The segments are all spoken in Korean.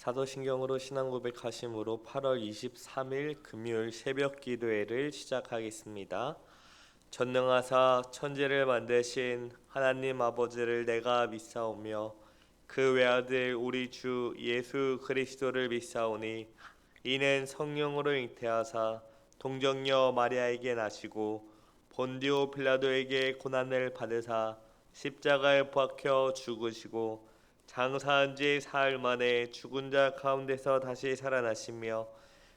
사도신경으로 신앙 고백하심으로 8월 23일 금요일 새벽 기도회를 시작하겠습니다. 전능하사 천지를 만드신 하나님 아버지를 내가 믿사오며 그 외아들 우리 주 예수 그리스도를 믿사오니 이는 성령으로 잉태하사 동정녀 마리아에게 나시고 본디오 빌라도에게 고난을 받으사 십자가에 박혀 죽으시고 장사한 지 사흘 만에 죽은 자 가운데서 다시 살아나시며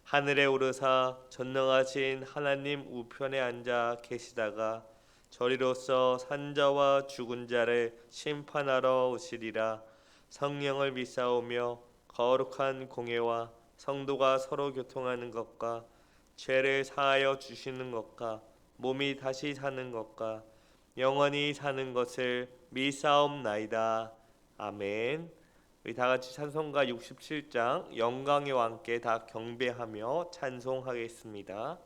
하늘에 오르사 전능하신 하나님 우편에 앉아 계시다가 저리로서 산자와 죽은 자를 심판하러 오시리라. 성령을 믿사오며 거룩한 공예와 성도가 서로 교통하는 것과 죄를 사하여 주시는 것과 몸이 다시 사는 것과 영원히 사는 것을 믿사옵나이다. 아멘. 우리 다 같이 찬송가 67장 영광의 왕께 다 경배하며 찬송하겠습니다.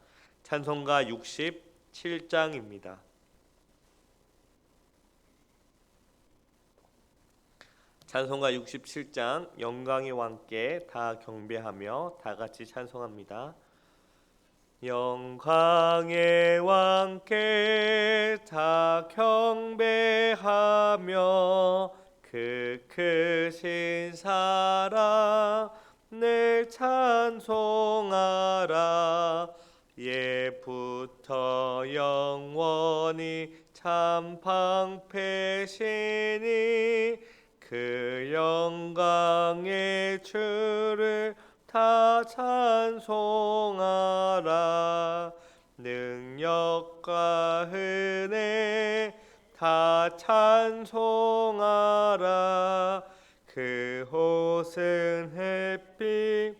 찬송가 67장입니다. 찬송가 67장 영광의 왕께 다 경배하며 다 같이 찬송합니다. 영광의 왕께 다 경배하며 그 크신 사랑을 찬송하라. 예부터 영원히 참 방패시니 그 영광의 주를 다 찬송하라. 능력과 은혜 다 찬송하라. 그 옷은 햇빛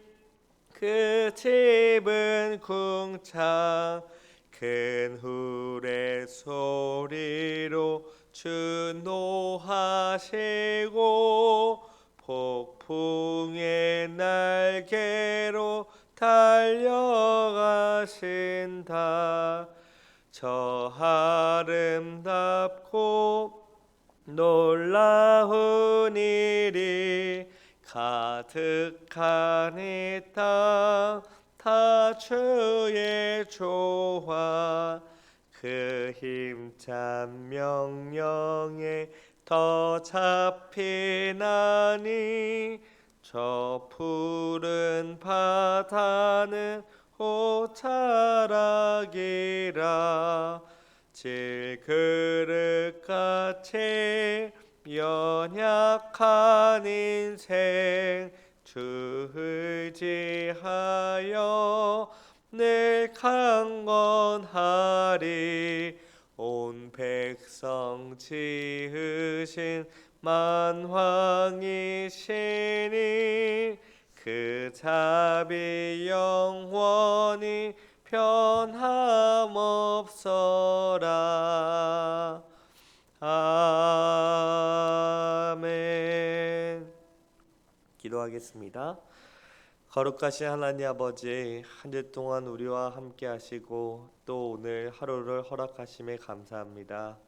그 집은 궁창 큰 후레 소리로 준노하시고 폭풍의 날개로 달려가신다. 저 아름답고 놀라운 일이 가득한 이 땅 다 주의 조화 그 힘찬 명령에 더 잡히나니 저 푸른 바다는 호차락이라. 질그릇같이 연약한 인생 주 의지하여 늘 강건하리. 온 백성 지으신 만왕이시니 그 자비 영원히 변함없어라. 아멘. 기도하겠습니다. 거룩하신 하나님 아버지, 한 주 동안 우리와 함께 하시고 또 오늘 하루를 허락하심에 감사합니다.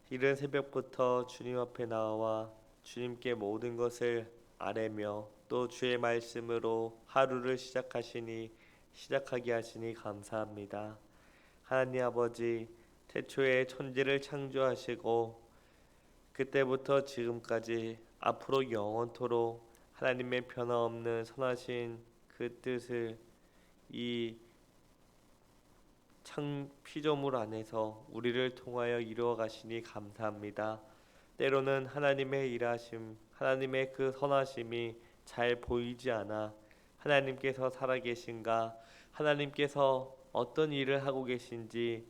이른 새벽부터 주님 앞에 나와 주님께 모든 것을 아뢰며 또 주의 말씀으로 하루를 시작하게 하시니 감사합니다. 하나님 아버지, 태초에 천지를 창조하시고 그때부터 지금까지 앞으로 영원토록 하나님의 변함없는 선하신 그 뜻을 이 피조물 안에서 우리를 통하여 이루어 가시니 감사합니다. 때로는 하나님의 일하심, 하나님의 그 선하심이 잘 보이지 않아 하나님께서 살아계신가, 하나님께서 어떤 일을 하고 계신지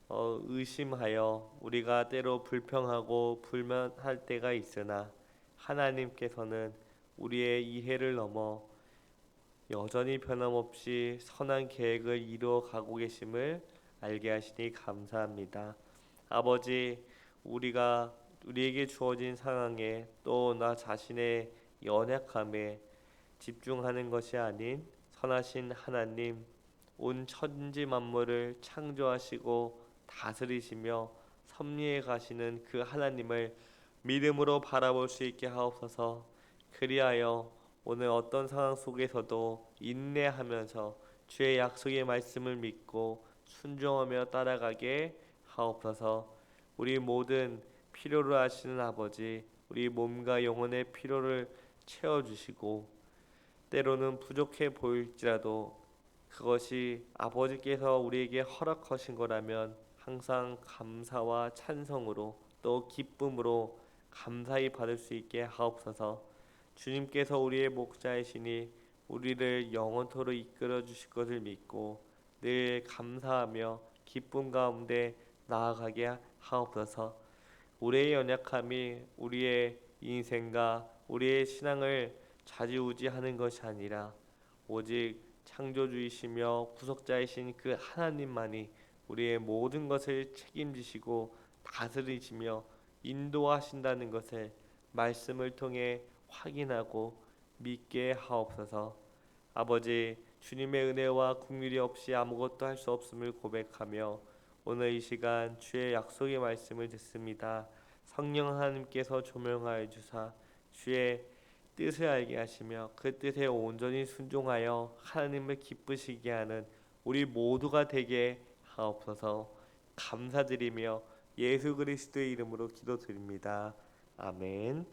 의심하여 우리가 때로 불평하고 불만할 때가 있으나 하나님께서는 우리의 이해를 넘어 여전히 변함없이 선한 계획을 이루어 가고 계심을 알게 하시니 감사합니다. 아버지, 우리에게 주어진 상황에 또 나 자신의 연약함에 집중하는 것이 아닌 선하신 하나님, 온 천지 만물을 창조하시고 다스리시며 섭리해 가시는 그 하나님을 믿음으로 바라볼 수 있게 하옵소서. 그리하여 오늘 어떤 상황 속에서도 인내하면서 주의 약속의 말씀을 믿고 순종하며 따라가게 하옵소서. 우리 모든 필요로 하시는 아버지, 우리 몸과 영혼의 필요를 채워주시고 때로는 부족해 보일지라도 그것이 아버지께서 우리에게 허락하신 거라면 항상 감사와 찬성으로 또 기쁨으로 감사히 받을 수 있게 하옵소서. 주님께서 우리의 목자이시니 우리를 영원토록 이끌어 주실 것을 믿고 늘 감사하며 기쁨 가운데 나아가게 하옵소서. 우리의 연약함이 우리의 인생과 우리의 신앙을 좌지우지하는 것이 아니라 오직 창조주이시며 구속자이신 그 하나님만이 우리의 모든 것을 책임지시고 다스리시며 인도하신다는 것을 말씀을 통해 확인하고 믿게 하옵소서. 아버지, 주님의 은혜와 긍휼이 없이 아무것도 할 수 없음을 고백하며 오늘 이 시간 주의 약속의 말씀을 듣습니다. 성령 하나님께서 조명하여 주사 주의 뜻을 알게 하시며 그 뜻에 온전히 순종하여 하나님을 기쁘시게 하는 우리 모두가 되게 하옵소서. 감사드리며 예수 그리스도의 이름으로 기도드립니다. 아멘.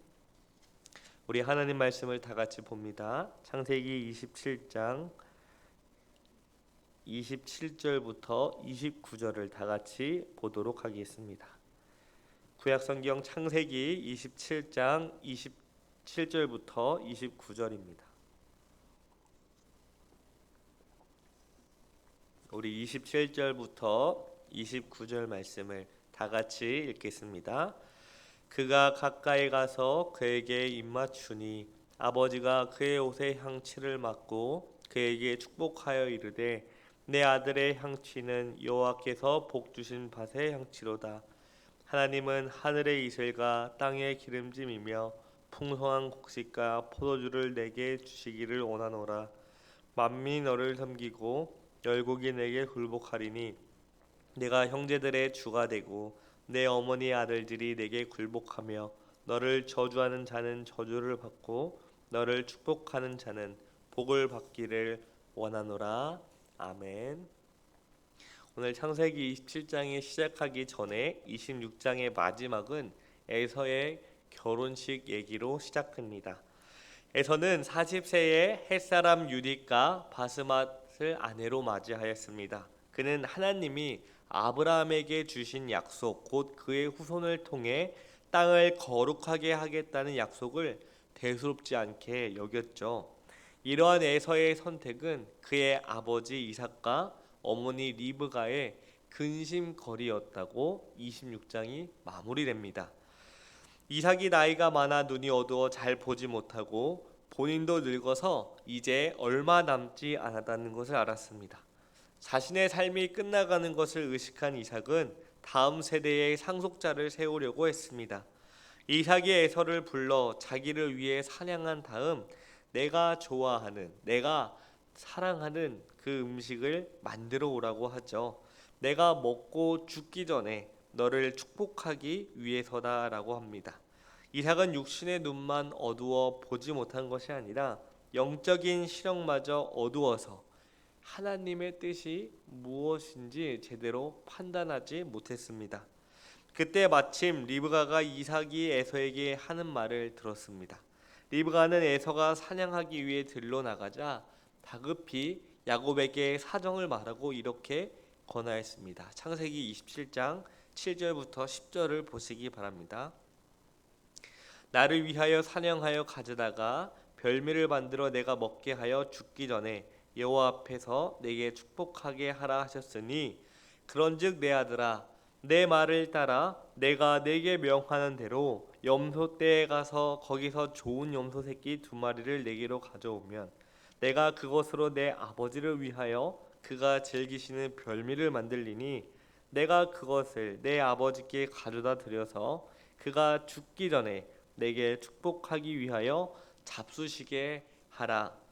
우리 하나님 말씀을 다 같이 봅니다. 창세기 27장 27절부터 29절을 다 같이 보도록 하겠습니다. 구약성경 창세기 27장 27절부터 29절입니다. 우리 27절부터 29절 말씀을 다 같이 읽겠습니다. 그가 가까이 가서 그에게 입맞추니 아버지가 그의 옷에 향취를 맡고 그에게 축복하여 이르되 내 아들의 향취는 여호와께서 복 주신 밭의 향취로다. 하나님은 하늘의 이슬과 땅의 기름짐이며 풍성한 곡식과 포도주를 내게 주시기를 원하노라. 만민이 너를 섬기고 열국이 내게 굴복하리니 내가 형제들의 주가 되고 내 어머니 아들들이 내게 굴복하며 너를 저주하는 자는 저주를 받고 너를 축복하는 자는 복을 받기를 원하노라. 아멘. 오늘 창세기 27장이 시작하기 전에 26장의 마지막은 에서의 결혼식 얘기로 시작합니다. 에서는 40세의 햇사람 유딕과 바스맛을 아내로 맞이하였습니다. 그는 하나님이 아브라함에게 주신 약속, 곧 그의 후손을 통해 땅을 거룩하게 하겠다는 약속을 대수롭지 않게 여겼죠. 이러한 에서의 선택은 그의 아버지 이삭과 어머니 리브가의 근심거리였다고 26장이 마무리됩니다. 이삭이 나이가 많아 눈이 어두워 잘 보지 못하고 본인도 늙어서 이제 얼마 남지 않았다는 것을 알았습니다. 자신의 삶이 끝나가는 것을 의식한 이삭은 다음 세대의 상속자를 세우려고 했습니다. 이삭이 에서를 불러 자기를 위해 사냥한 다음 내가 좋아하는, 내가 사랑하는 그 음식을 만들어 오라고 하죠. 내가 먹고 죽기 전에 너를 축복하기 위해서다라고 합니다. 이삭은 육신의 눈만 어두워 보지 못한 것이 아니라 영적인 시력마저 어두워서 하나님의 뜻이 무엇인지 제대로 판단하지 못했습니다. 그때 마침 리브가가 이삭이 에서에게 하는 말을 들었습니다. 리브가는 에서가 사냥하기 위해 들러 나가자 다급히 야곱에게 사정을 말하고 이렇게 권하였습니다. 창세기 27장 7절부터 10절을 보시기 바랍니다. 나를 위하여 사냥하여 가져다가 별미를 만들어 내가 먹게 하여 죽기 전에 여호와 앞에서 내게 축복하게 하라 하셨으니 그런즉 내 아들아 내 말을 따라 내가 내게 명하는 대로 염소떼에 가서 거기서 좋은 염소 새끼 2마리를 내게로 가져오면 내가 그것으로 내 아버지를 위하여 그가 즐기시는 별미를 만들리니 내가 그것을 내 아버지께 가져다 드려서 그가 죽기 전에 내게 축복하기 위하여 잡수시게 하라.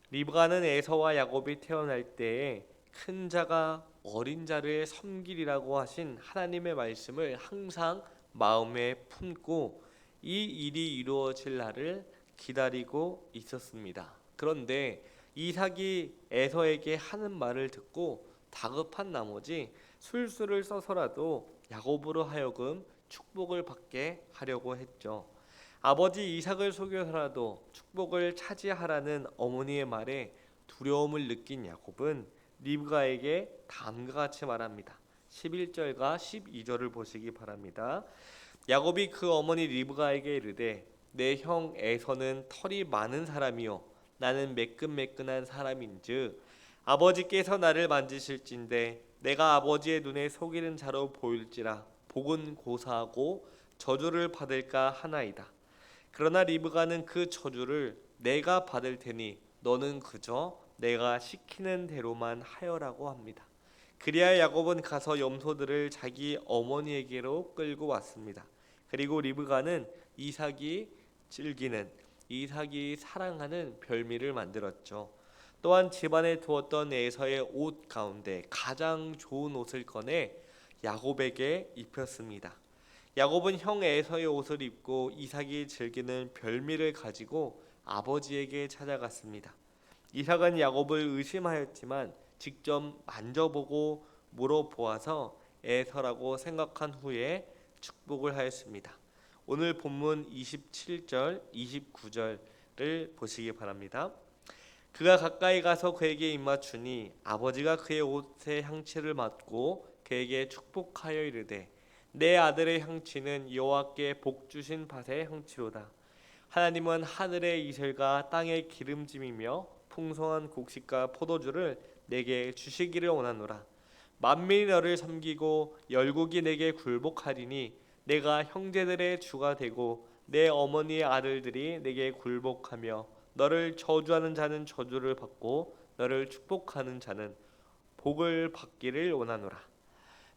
리브가는 에서와 야곱이 태어날 때에 큰 자가 어린 자를 섬기리라고 하신 하나님의 말씀을 항상 마음에 품고 이 일이 이루어질 날을 기다리고 있었습니다. 그런데 이삭이 에서에게 하는 말을 듣고 다급한 나머지 술수를 써서라도 야곱으로 하여금 축복을 받게 하려고 했죠. 아버지 이삭을 속여서라도 축복을 차지하라는 어머니의 말에 두려움을 느낀 야곱은 리브가에게 다음과 같이 말합니다. 11절과 12절을 보시기 바랍니다. 야곱이 그 어머니 리브가에게 이르되 내 형 에서는 털이 많은 사람이요 나는 매끈매끈한 사람인즉 아버지께서 나를 만지실진대 내가 아버지의 눈에 속이는 자로 보일지라 복은 고사하고 저주를 받을까 하나이다. 그러나 리브가는 그 저주를 내가 받을 테니 너는 그저 내가 시키는 대로만 하여라고 합니다. 그리하여 야곱은 가서 염소들을 자기 어머니에게로 끌고 왔습니다. 그리고 리브가는 이삭이 즐기는, 이삭이 사랑하는 별미를 만들었죠. 또한 집안에 두었던 에서의 옷 가운데 가장 좋은 옷을 꺼내 야곱에게 입혔습니다. 야곱은 형 에서의 옷을 입고 이삭이 즐기는 별미를 가지고 아버지에게 찾아갔습니다. 이삭은 야곱을 의심하였지만 직접 만져보고 물어보아서 에서라고 생각한 후에 축복을 하였습니다. 오늘 본문 27절, 29절을 보시기 바랍니다. 그가 가까이 가서 그에게 입맞추니 아버지가 그의 옷의 향취를 맡고 그에게 축복하여 이르되 내 아들의 향취는 여호와께 복 주신 밭의 향취로다. 하나님은 하늘의 이슬과 땅의 기름짐이며 풍성한 곡식과 포도주를 내게 주시기를 원하노라. 만민이 너를 섬기고 열국이 내게 굴복하리니 내가 형제들의 주가 되고 내 어머니의 아들들이 내게 굴복하며 너를 저주하는 자는 저주를 받고 너를 축복하는 자는 복을 받기를 원하노라.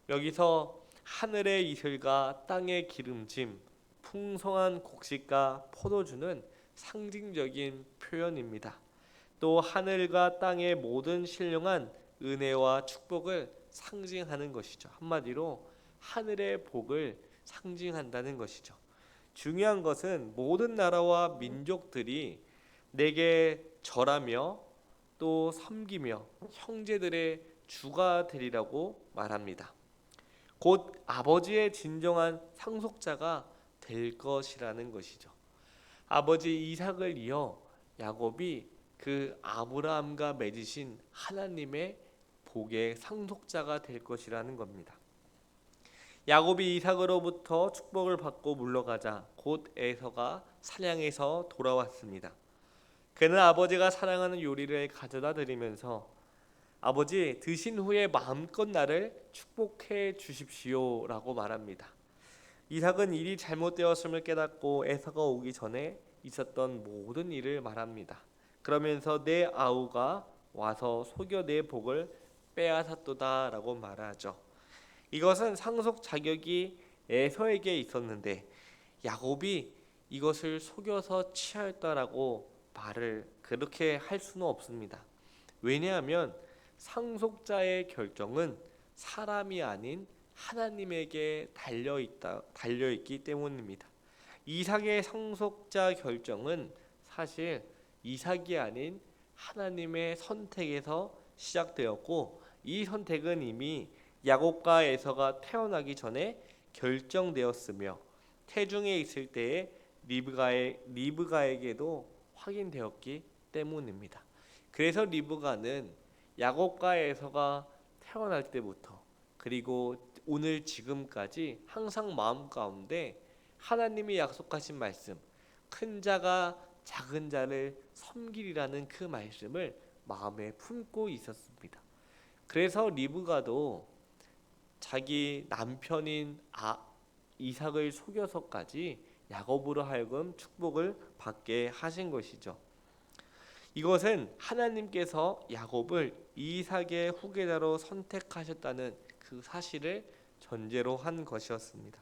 여기서 하늘의 이슬과 땅의 기름짐, 풍성한 곡식과 포도주는 상징적인 표현입니다. 또 하늘과 땅의 모든 신령한 은혜와 축복을 상징하는 것이죠. 한마디로 하늘의 복을 상징한다는 것이죠. 중요한 것은 모든 나라와 민족들이 내게 절하며 또 섬기며 형제들의 주가 되리라고 말합니다. 곧 아버지의 진정한 상속자가 될 것이라는 것이죠. 아버지 이삭을 이어 야곱이 그 아브라함과 맺으신 하나님의 복의 상속자가 될 것이라는 겁니다. 야곱이 이삭으로부터 축복을 받고 물러가자 곧 에서가 사냥해서 돌아왔습니다. 그는 아버지가 사랑하는 요리를 가져다 드리면서 아버지 드신 후에 마음껏 나를 축복해 주십시오 라고 말합니다. 이삭은 일이 잘못되었음을 깨닫고 에서가 오기 전에 있었던 모든 일을 말합니다. 그러면서 내 아우가 와서 속여 내 복을 빼앗았도다 라고 말하죠. 이것은 상속 자격이 에서에게 있었는데 야곱이 이것을 속여서 취하였다라고 말을 그렇게 할 수는 없습니다. 왜냐하면 상속자의 결정은 사람이 아닌 하나님에게 달려있기 때문입니다. 이삭의 상속자 결정은 사실 이삭이 아닌 하나님의 선택에서 시작되었고 이 선택은 이미 야곱과 에서가 태어나기 전에 결정되었으며 태중에 있을 때에 리브가에게도 확인되었기 때문입니다. 그래서 리브가는 야곱과 에서가 태어날 때부터 그리고 오늘 지금까지 항상 마음 가운데 하나님이 약속하신 말씀, 큰 자가 작은 자를 섬기리라는 그 말씀을 마음에 품고 있었습니다. 그래서 리브가도 자기 남편인 이삭을 속여서까지 야곱으로 하여금 축복을 받게 하신 것이죠. 이것은 하나님께서 야곱을 이삭의 후계자로 선택하셨다는 그 사실을 전제로 한 것이었습니다.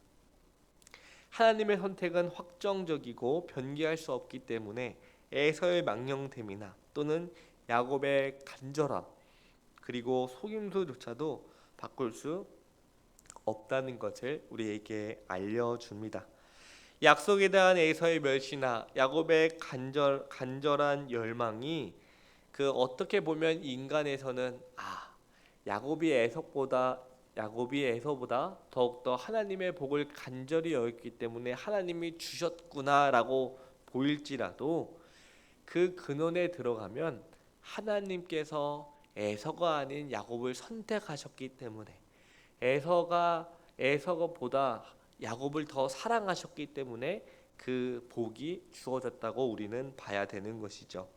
하나님의 선택은 확정적이고 변기할 수 없기 때문에 에서의 망령됨이나 또는 야곱의 간절함 그리고 속임수조차도 바꿀 수 없다는 것을 우리에게 알려줍니다. 약속에 대한 에서의 멸시나 야곱의 간절한 열망이 그 어떻게 보면 인간에서는 야곱이 에서보다 야곱이 에서보다 더욱더 하나님의 복을 간절히 여겼기 때문에 하나님이 주셨구나라고 보일지라도 그 근원에 들어가면 하나님께서 에서가 아닌 야곱을 선택하셨기 때문에 에서가보다 야곱을 더 사랑하셨기 때문에 그 복이 주어졌다고 우리는 봐야 되는 것이죠.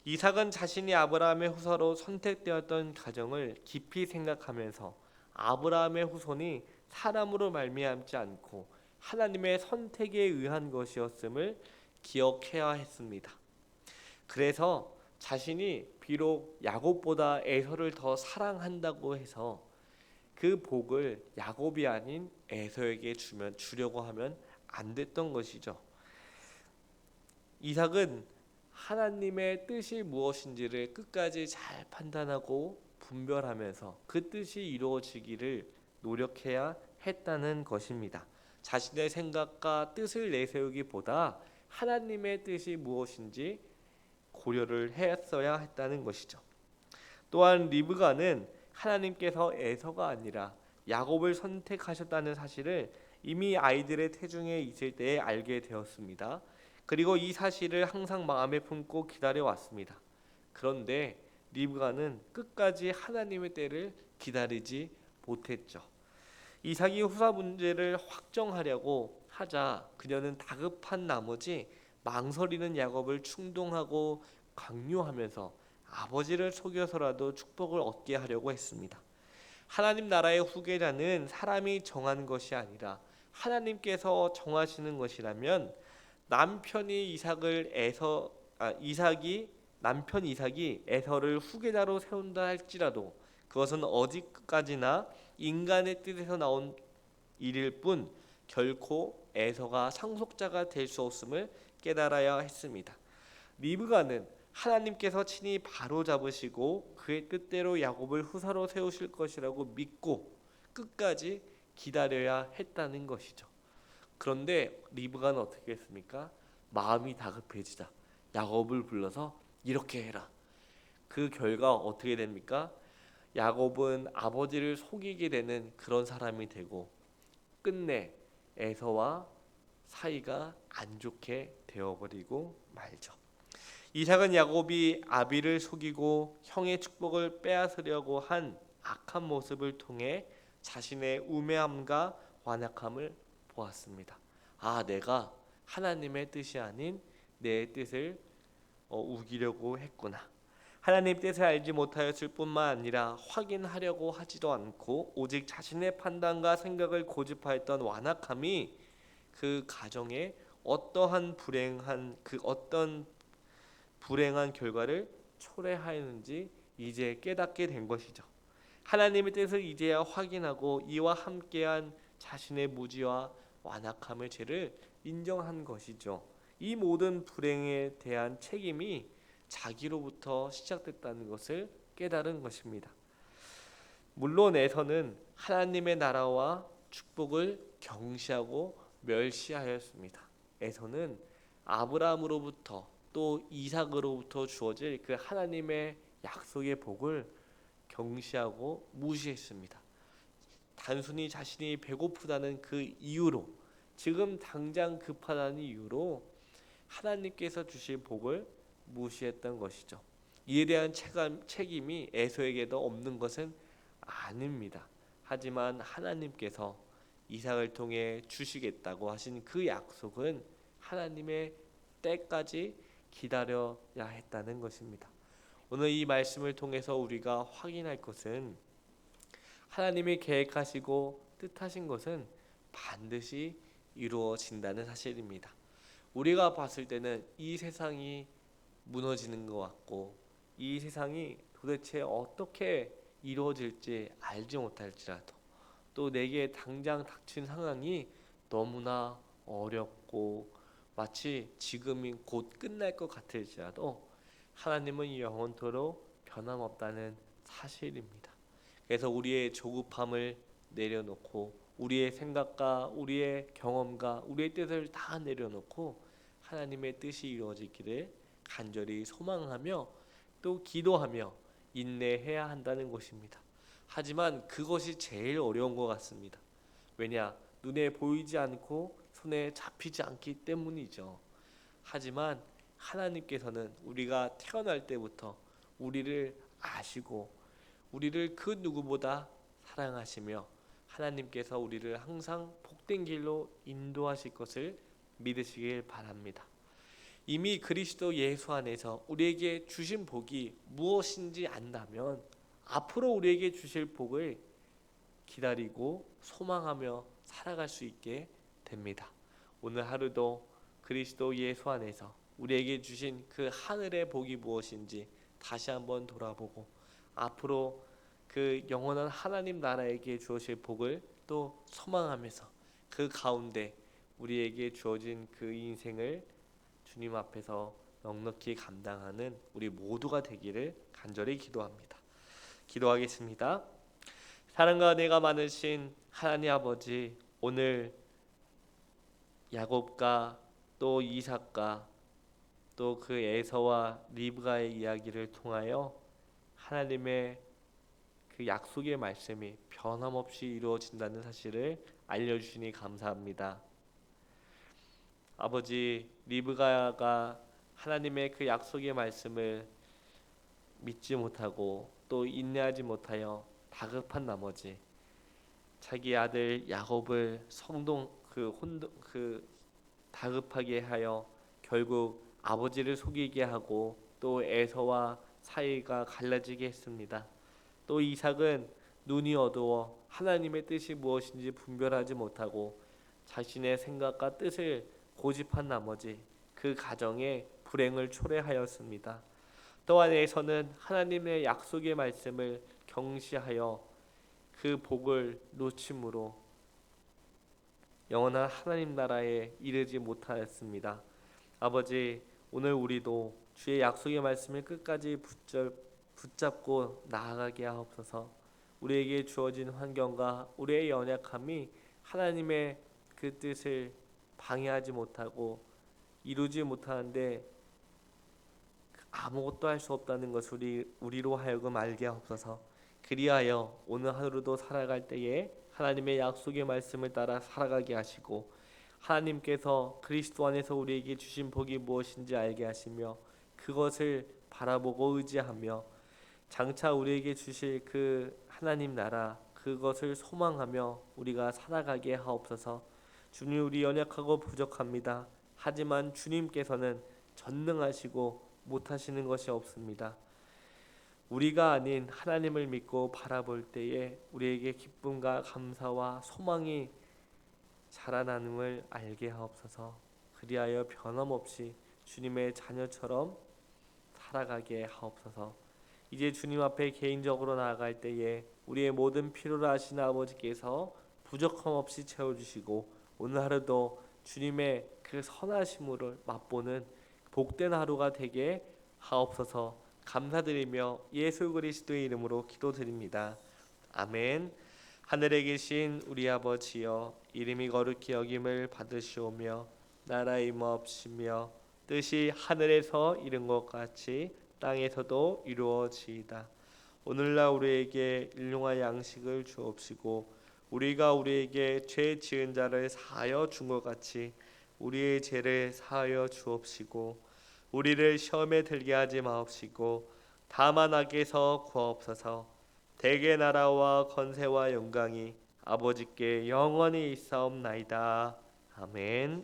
이삭은 자신이 아브라함의 후손으로 선택되었던 가정을 깊이 생각하면서 아브라함의 후손이 사람으로 말미암지 않고 하나님의 선택에 의한 것이었음을 기억해야 했습니다. 그래서 자신이 비록 야곱보다 에서를 더 사랑한다고 해서 그 복을 야곱이 아닌 에서에게 주려고 하면 안 됐던 것이죠. 이삭은 하나님의 뜻이 무엇인지를 끝까지 잘 판단하고 분별하면서 그 뜻이 이루어지기를 노력해야 했다는 것입니다. 자신의 생각과 뜻을 내세우기보다 하나님의 뜻이 무엇인지 고려를 했어야 했다는 것이죠. 또한 리브가는 하나님께서 에서가 아니라 야곱을 선택하셨다는 사실을 이미 아이들의 태중에 있을 때에 알게 되었습니다. 그리고 이 사실을 항상 마음에 품고 기다려왔습니다. 그런데 리브가는 끝까지 하나님의 때를 기다리지 못했죠. 이삭이 후사 문제를 확정하려고 하자 그녀는 다급한 나머지 망설이는 야곱을 충동하고 강요하면서 아버지를 속여서라도 축복을 얻게 하려고 했습니다. 하나님 나라의 후계자는 사람이 정한 것이 아니라 하나님께서 정하시는 것이라면 남편 이삭이 에서를 후계자로 세운다 할지라도 그것은 어디까지나 인간의 뜻에서 나온 일일 뿐 결코 에서가 상속자가 될 수 없음을 깨달아야 했습니다. 리브가는 하나님께서 친히 바로잡으시고 그의 뜻대로 야곱을 후사로 세우실 것이라고 믿고 끝까지 기다려야 했다는 것이죠. 그런데 리브가는 어떻게 했습니까? 마음이 다급해지자 야곱을 불러서 이렇게 해라. 그 결과 어떻게 됩니까? 야곱은 아버지를 속이게 되는 그런 사람이 되고 끝내 에서와 사이가 안 좋게 되어버리고 말죠. 이삭은 야곱이 아비를 속이고 형의 축복을 빼앗으려고 한 악한 모습을 통해 자신의 우매함과 완악함을 보았습니다. 내가 하나님의 뜻이 아닌 내 뜻을 우기려고 했구나. 하나님 뜻을 알지 못하였을 뿐만 아니라 확인하려고 하지도 않고 오직 자신의 판단과 생각을 고집하였던 완악함이 그 가정에 어떤 불행한 결과를 초래하였는지 이제 깨닫게 된 것이죠. 하나님의 뜻을 이제야 확인하고 이와 함께한 자신의 무지와 완악함의 죄를 인정한 것이죠. 이 모든 불행에 대한 책임이 자기로부터 시작됐다는 것을 깨달은 것입니다. 물론 에서는 하나님의 나라와 축복을 경시하고 멸시하였습니다. 에서는 아브라함으로부터 또 이삭으로부터 주어질 그 하나님의 약속의 복을 경시하고 무시했습니다. 단순히 자신이 배고프다는 그 이유로 지금 당장 급하다는 이유로 하나님께서 주실 복을 무시했던 것이죠. 이에 대한 책임이 에서에게도 없는 것은 아닙니다. 하지만 하나님께서 이삭을 통해 주시겠다고 하신 그 약속은 하나님의 때까지 기다려야 했다는 것입니다. 오늘 이 말씀을 통해서 우리가 확인할 것은 하나님이 계획하시고 뜻하신 것은 반드시 이루어진다는 사실입니다. 우리가 봤을 때는 이 세상이 무너지는 것 같고 이 세상이 도대체 어떻게 이루어질지 알지 못할지라도 또 내게 당장 닥친 상황이 너무나 어렵고 마치 지금이 곧 끝날 것 같을지라도 하나님은 영원토록 변함없다는 사실입니다. 그래서 우리의 조급함을 내려놓고 우리의 생각과 우리의 경험과 우리의 뜻을 다 내려놓고 하나님의 뜻이 이루어지기를 간절히 소망하며 또 기도하며 인내해야 한다는 것입니다. 하지만 그것이 제일 어려운 것 같습니다. 왜냐? 눈에 보이지 않고 손에 잡히지 않기 때문이죠. 하지만 하나님께서는 우리가 태어날 때부터 우리를 아시고 우리를 그 누구보다 사랑하시며 하나님께서 우리를 항상 복된 길로 인도하실 것을 믿으시길 바랍니다. 이미 그리스도 예수 안에서 우리에게 주신 복이 무엇인지 안다면 앞으로 우리에게 주실 복을 기다리고 소망하며 살아갈 수 있게 됩니다. 오늘 하루도 그리스도 예수 안에서 우리에게 주신 그 하늘의 복이 무엇인지 다시 한번 돌아보고 앞으로 그 영원한 하나님 나라에게 주어질 복을 또 소망하면서 그 가운데 우리에게 주어진 그 인생을 주님 앞에서 넉넉히 감당하는 우리 모두가 되기를 간절히 기도합니다. 기도하겠습니다. 사랑과 은혜가 많으신 하나님 아버지, 오늘 야곱과 또 이삭과 또 그 에서와 리브가의 이야기를 통하여 하나님의 그 약속의 말씀이 변함없이 이루어진다는 사실을 알려주시니 감사합니다. 아버지, 리브가가 하나님의 그 약속의 말씀을 믿지 못하고 또 인내하지 못하여 다급한 나머지 자기 아들 야곱을 다급하게 하여 결국 아버지를 속이게 하고 또 에서와 사이가 갈라지게 했습니다. 또 이삭은 눈이 어두워 하나님의 뜻이 무엇인지 분별하지 못하고 자신의 생각과 뜻을 고집한 나머지 그 가정에 불행을 초래하였습니다. 또한 에서는 하나님의 약속의 말씀을 경시하여 그 복을 놓침으로 영원한 하나님 나라에 이르지 못하였습니다. 아버지, 오늘 우리도 주의 약속의 말씀을 끝까지 붙잡고 나아가게 하옵소서. 우리에게 주어진 환경과 우리의 연약함이 하나님의 그 뜻을 방해하지 못하고 이루지 못하는데 아무것도 할 수 없다는 것을 우리로 하여금 알게 하옵소서. 그리하여 오늘 하루도 살아갈 때에 하나님의 약속의 말씀을 따라 살아가게 하시고 하나님께서 그리스도 안에서 우리에게 주신 복이 무엇인지 알게 하시며 그것을 바라보고 의지하며 장차 우리에게 주실 그 하나님 나라 그것을 소망하며 우리가 살아가게 하옵소서. 주님, 우리 연약하고 부족합니다. 하지만 주님께서는 전능하시고 못하시는 것이 없습니다. 우리가 아닌 하나님을 믿고 바라볼 때에 우리에게 기쁨과 감사와 소망이 자라나는 알게 하옵소서. 그리하여 변함없이 주님의 자녀처럼 살아가게 하옵소서. 이제 주님 앞에 개인적으로 나아갈 때에 우리의 모든 필요를 아시는 아버지께서 부족함 없이 채워주시고 오늘 하루도 주님의 그 선하심을 맛보는 복된 하루가 되게 하옵소서. 감사드리며 예수 그리스도의 이름으로 기도드립니다. 아멘. 하늘에 계신 우리 아버지여, 이름이 거룩히 여김을 받으시오며 나라의 임하옵시며 뜻이 하늘에서 이룬 것 같이 땅에서도 이루어지이다. 오늘날 우리에게 일용할 양식을 주옵시고 우리가 우리에게 죄 지은 자를 사하여 준 것 같이 우리의 죄를 사하여 주옵시고 우리를 시험에 들게 하지 마옵시고 다만 악에서 구하옵소서. 대개 나라와 권세와 영광이 아버지께 영원히 있사옵나이다. 아멘.